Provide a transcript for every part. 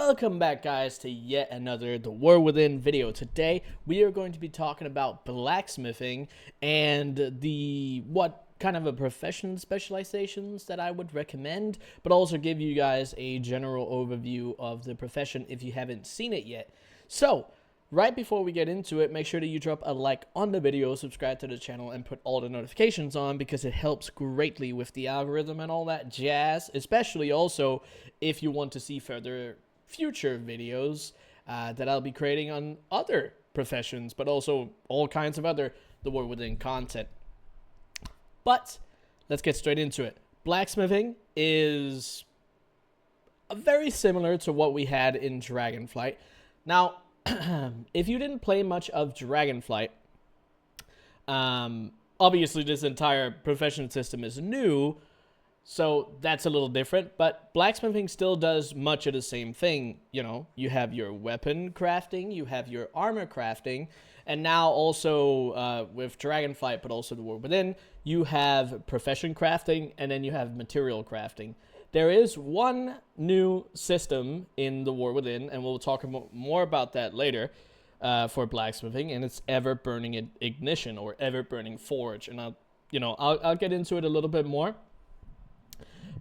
Welcome back, guys, to yet another The War Within video. Today we are going to be talking about blacksmithing and what kind of a profession specializations that I would recommend, but also give you guys a general overview of the profession if you haven't seen it yet. So right before we get into it, make sure that you drop a like on the video, subscribe to the channel, and put all the notifications on because it helps greatly with the algorithm and all that jazz, especially also if you want to see future videos that I'll be creating on other professions, but also all kinds of other The War Within content. But let's get straight into it. Blacksmithing is very similar to what we had in Dragonflight. Now, if you didn't play much of Dragonflight, obviously this entire profession system is new, so that's a little different, but blacksmithing still does much of the same thing. You know, you have your weapon crafting, you have your armor crafting, and now also with Dragonflight, but also The War Within, you have profession crafting, and then you have material crafting. There is one new system in The War Within, and we'll talk more about that later for blacksmithing, and it's Everburning Ignition or Everburning Forge, and I'll get into it a little bit more.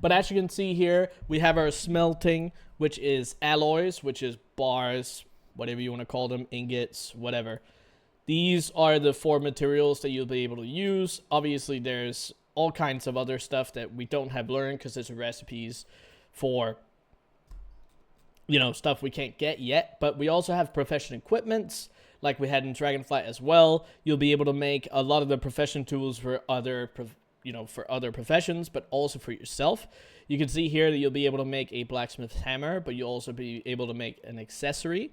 But as you can see here, we have our smelting, which is alloys, which is bars, whatever you want to call them, ingots, whatever. These are the four materials that you'll be able to use. Obviously, there's all kinds of other stuff that we don't have learned because there's recipes for, stuff we can't get yet. But we also have profession equipments like we had in Dragonflight as well. You'll be able to make a lot of the profession tools for other professions, but also for yourself. You can see here that you'll be able to make a blacksmith hammer, but you'll also be able to make an accessory.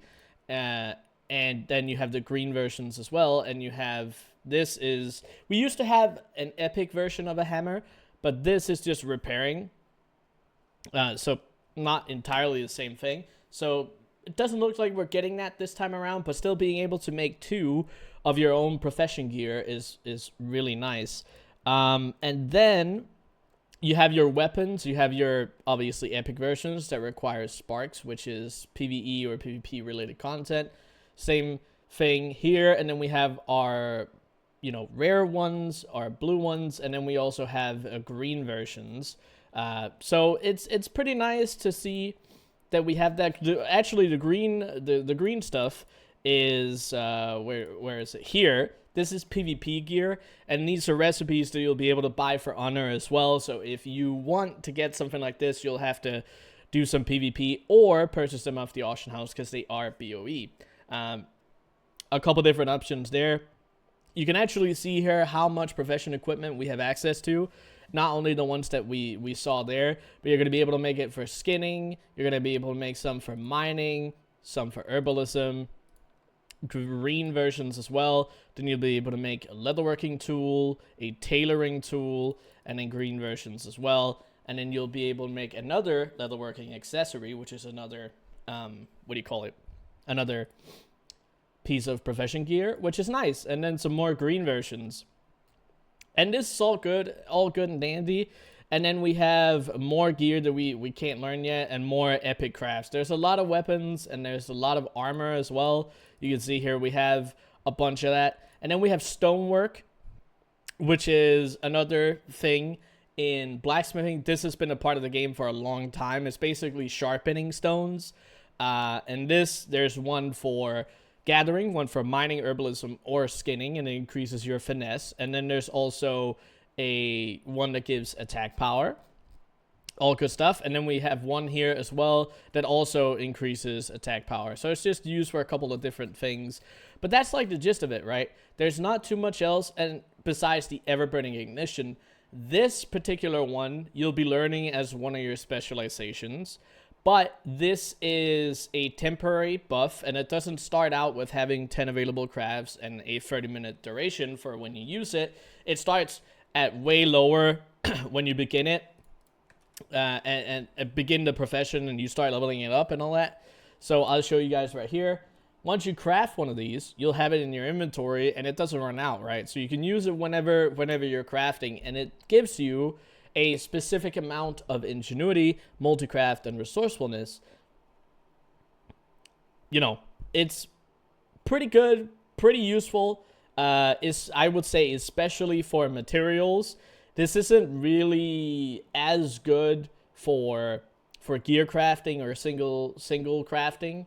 And then you have the green versions as well, and you have, we used to have an epic version of a hammer, but this is just repairing. So not entirely the same thing. So it doesn't look like we're getting that this time around, but still being able to make two of your own profession gear is really nice. And then you have your weapons. You have your, obviously, epic versions that require sparks, which is PvE or PvP related content. Same thing here. And then we have our, rare ones, our blue ones, and then we also have green versions. So it's pretty nice to see that we have that. Actually, the green stuff is, where is it? Here. This is PvP gear, and these are recipes that you'll be able to buy for honor as well. So if you want to get something like this, you'll have to do some PvP or purchase them off the auction house because they are BOE. A couple different options there. You can actually see here how much profession equipment we have access to. Not only the ones that we saw there, but you're going to be able to make it for skinning. You're going to be able to make some for mining, some for herbalism, green versions as well. Then you'll be able to make a leatherworking tool, a tailoring tool, and then green versions as well. And then you'll be able to make another leatherworking accessory, which is another another piece of profession gear, which is nice. And then some more green versions. And this is all good and dandy. And then we have more gear that we can't learn yet, and more epic crafts. There's a lot of weapons, and there's a lot of armor as well. You can see here we have a bunch of that. And then we have stonework, which is another thing in blacksmithing. This has been a part of the game for a long time. It's basically sharpening stones. And there's one for gathering, one for mining, herbalism, or skinning, and it increases your finesse. And then there's also one that gives attack power. All good stuff. And then we have one here as well that also increases attack power. So it's just used for a couple of different things. But that's like the gist of it, right? There's not too much else. And besides the Everburning Ignition, this particular one you'll be learning as one of your specializations. But this is a temporary buff, and it doesn't start out with having 10 available crafts and a 30-minute duration for when you use it. It starts at way lower when you begin it. And begin the profession, and you start leveling it up and all that. So I'll show you guys right here. Once you craft one of these, you'll have it in your inventory, and it doesn't run out, right? So you can use it whenever you're crafting, and it gives you a specific amount of ingenuity, multicraft, and resourcefulness. you know, it's pretty good, pretty useful. Is I would say, especially for materials. This isn't really as good for gear crafting or single crafting,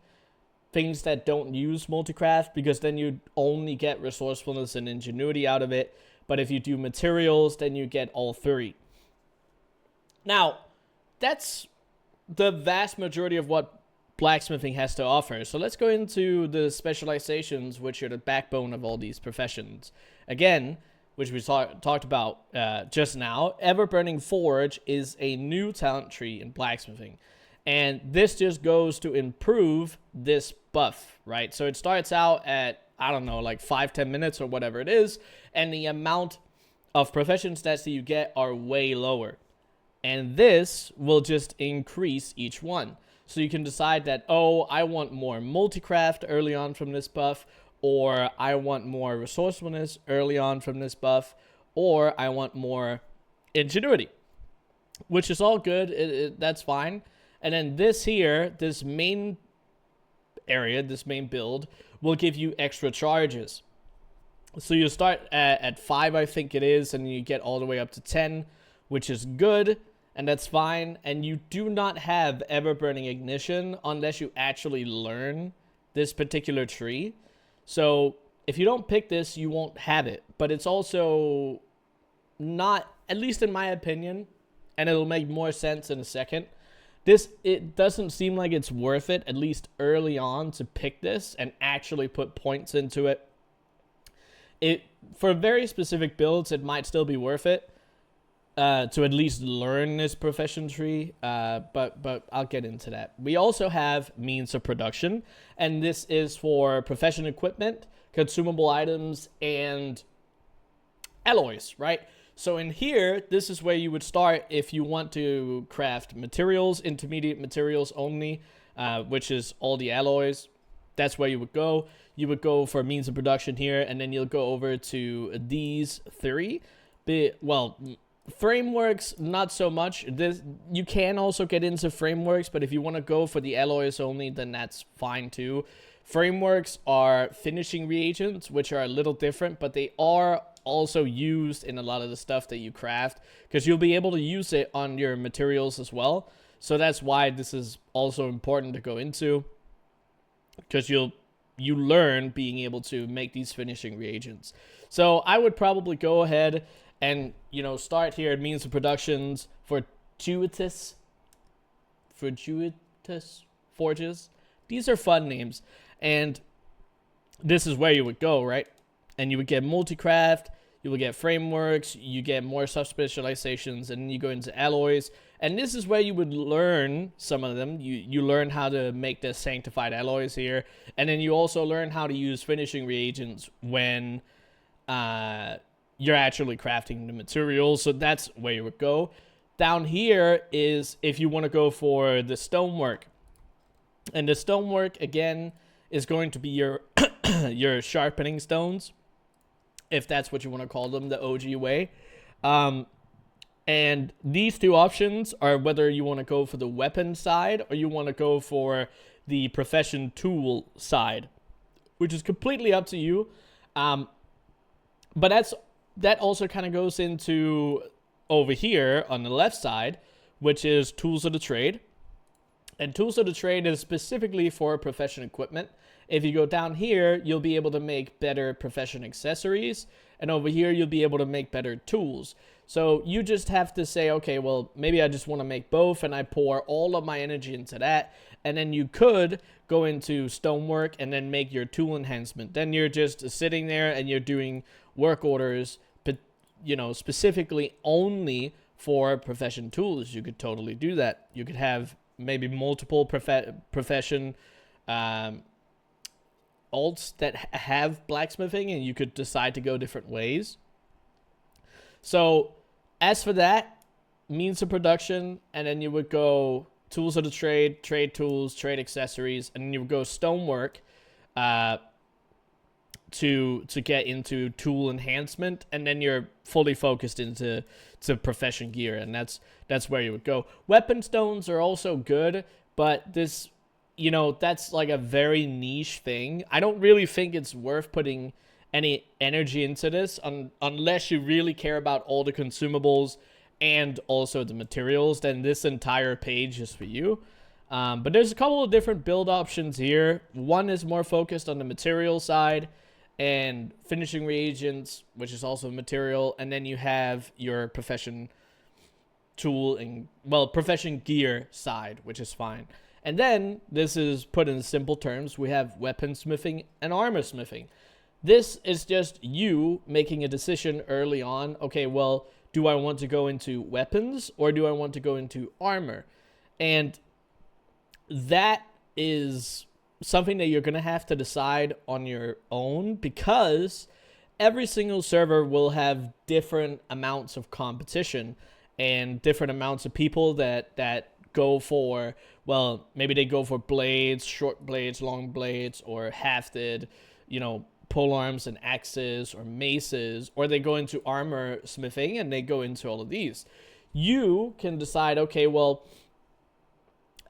things that don't use multicraft, because then you only get resourcefulness and ingenuity out of it. But if you do materials, then you get all three. Now, that's the vast majority of what blacksmithing has to offer. So let's go into the specializations, which are the backbone of all these professions. Again, which we talked about just now, Everburning Forge is a new talent tree in blacksmithing. And this just goes to improve this buff, right? So it starts out at, I don't know, like 5-10 minutes or whatever it is, and the amount of profession stats that you get are way lower. And this will just increase each one. So you can decide that, oh, I want more multicraft early on from this buff, or I want more resourcefulness early on from this buff, or I want more ingenuity, which is all good. That's fine. And then this here, this main area, this main build, will give you extra charges. So you start at 5, I think it is, and you get all the way up to 10, which is good, and that's fine. And you do not have Everburning Ignition unless you actually learn this particular tree. So if you don't pick this, you won't have it. But it's also not, at least in my opinion, and it'll make more sense in a second, it doesn't seem like it's worth it, at least early on, to pick this and actually put points into it. For very specific builds, it might still be worth it to at least learn this profession tree, but I'll get into that. We also have means of production, and this is for profession equipment, consumable items, and alloys, right? So in here, this is where you would start if you want to craft materials, intermediate materials only, which is all the alloys. That's where you would go. You would go for means of production here, and then you'll go over to these three. Well, frameworks, not so much. You can also get into frameworks, but if you want to go for the alloys only, then that's fine too. Frameworks are finishing reagents, which are a little different, but they are also used in a lot of the stuff that you craft, because you'll be able to use it on your materials as well. So that's why this is also important to go into, because you learn being able to make these finishing reagents. So I would probably go ahead and, start here at means of productions fortuitous forges. These are fun names, and this is where you would go, right? And you would get multicraft, you will get frameworks, you get more sub-specializations, and then you go into alloys. And this is where you would learn some of them. You learn how to make the sanctified alloys here. And then you also learn how to use finishing reagents when you're actually crafting the materials. So that's where you would go. Down here is if you want to go for the stonework. And the stonework, again, is going to be your your sharpening stones, if that's what you want to call them, the OG way. And these two options are whether you want to go for the weapon side or you want to go for the profession tool side, which is completely up to you. But that also kind of goes into over here on the left side, which is tools of the trade. And tools of the trade is specifically for profession equipment. If you go down here, you'll be able to make better profession accessories. And over here, you'll be able to make better tools. So you just have to say, okay, well, maybe I just want to make both, and I pour all of my energy into that. And then you could go into stonework and then make your tool enhancement. Then you're just sitting there and you're doing work orders, but specifically only for profession tools. You could totally do that. You could have maybe multiple profession alts that have blacksmithing, and you could decide to go different ways. So as for that, means of production, and then you would go tools of the trade, trade tools, trade accessories, and then you would go stonework to get into tool enhancement, and then you're fully focused into profession gear, and that's where you would go. Weapon stones are also good, but this you know, that's like a very niche thing. I don't really think it's worth putting any energy into this unless you really care about all the consumables and also the materials. Then this entire page is for you. But there's a couple of different build options here. One is more focused on the material side and finishing reagents, which is also material. And then you have your profession tool and, well, profession gear side, which is fine. And then this is put in simple terms. We have weaponsmithing and armor smithing. This is just you making a decision early on. Okay, well, do I want to go into weapons or do I want to go into armor? And that is something that you're going to have to decide on your own, because every single server will have different amounts of competition and different amounts of people that go for, well, maybe they go for blades, short blades, long blades, or hafted, you know, pole arms and axes or maces, or they go into armor smithing and they go into all of these. You can decide, okay, well,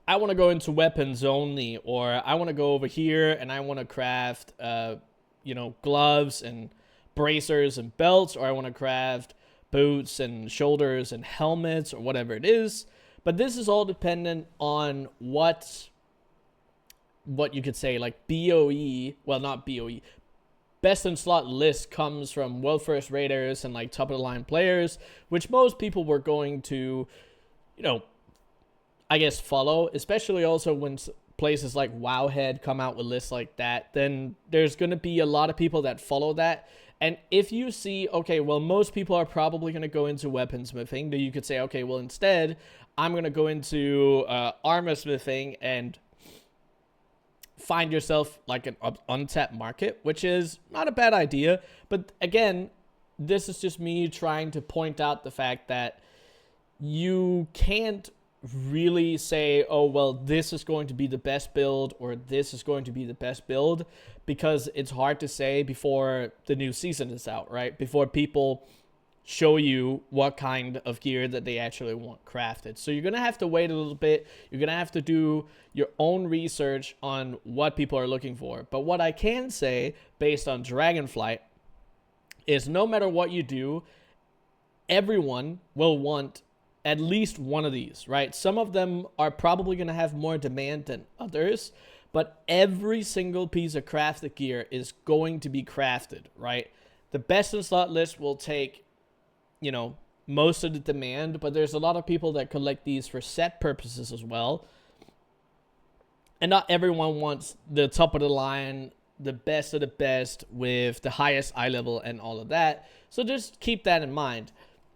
I want to go into weapons only, or I want to go over here and I want to craft, you know, gloves and bracers and belts, or I want to craft boots and shoulders and helmets, or whatever it is. But this is all dependent on what you could say, like BOE, well, not BOE, best in slot list comes from world first raiders and like top of the line players, which most people were going to, you know, I guess follow, especially also when places like Wowhead come out with lists like that. Then there's going to be a lot of people that follow that. And if you see, okay, well, most people are probably going to go into weaponsmithing, then you could say, okay, well, instead, I'm going to go into armor smithing and find yourself like an untapped market, which is not a bad idea. But again, this is just me trying to point out the fact that you can't really say, oh, well, this is going to be the best build or this is going to be the best build, because it's hard to say before the new season is out, right? Before people show you what kind of gear that they actually want crafted. So you're going to have to wait a little bit. You're going to have to do your own research on what people are looking for. But what I can say based on Dragonflight is no matter what you do, everyone will want at least one of these, right? Some of them are probably going to have more demand than others, but every single piece of crafted gear is going to be crafted, right? The best in slot list will take, you know, most of the demand, but there's a lot of people that collect these for set purposes as well. And not everyone wants the top of the line, the best of the best with the highest eye level and all of that. So just keep that in mind.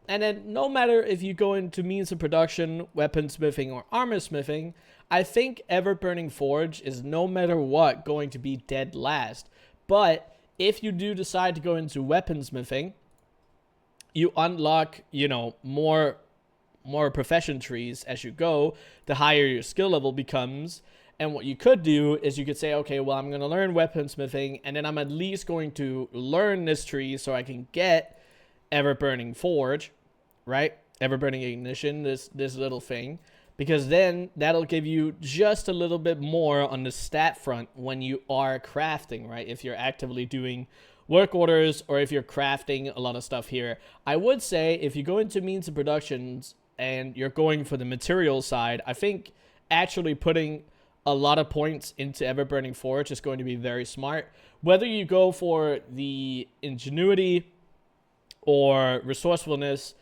And then no matter if you go into means of production, weaponsmithing, or armor smithing, I think Everburning Forge is no matter what going to be dead last. But if you do decide to go into weaponsmithing, you unlock, you know, more profession trees as you go, the higher your skill level becomes. And what you could do is you could say, okay, well, I'm going to learn weaponsmithing, and then I'm at least going to learn this tree so I can get Everburning Forge, right? Everburning Ignition, this little thing, because then that'll give you just a little bit more on the stat front when you are crafting, right? If you're actively doing work orders or if you're crafting a lot of stuff here. I would say if you go into means of productions and you're going for the material side, I think actually putting a lot of points into Everburning Forge is going to be very smart. Whether you go for the ingenuity or resourcefulness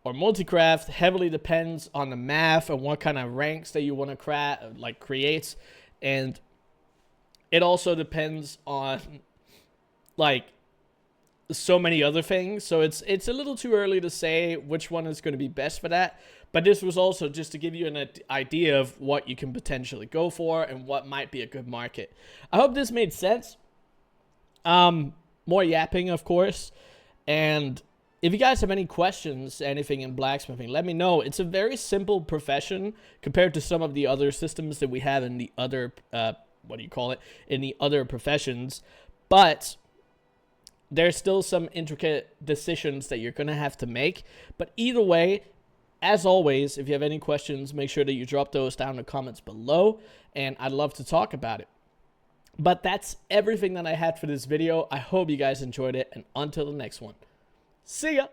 or multicraft heavily depends on the math and what kind of ranks that you want to create, and it also depends on like so many other things. So it's a little too early to say which one is going to be best for that. But this was also just to give you an idea of what you can potentially go for and what might be a good market. I hope this made sense. More yapping, of course. And if you guys have any questions, anything in blacksmithing, let me know. It's a very simple profession compared to some of the other systems that we have in the other, in the other professions. But there's still some intricate decisions that you're going to have to make. But either way, as always, if you have any questions, make sure that you drop those down in the comments below, and I'd love to talk about it. But that's everything that I had for this video. I hope you guys enjoyed it, and until the next one, see ya!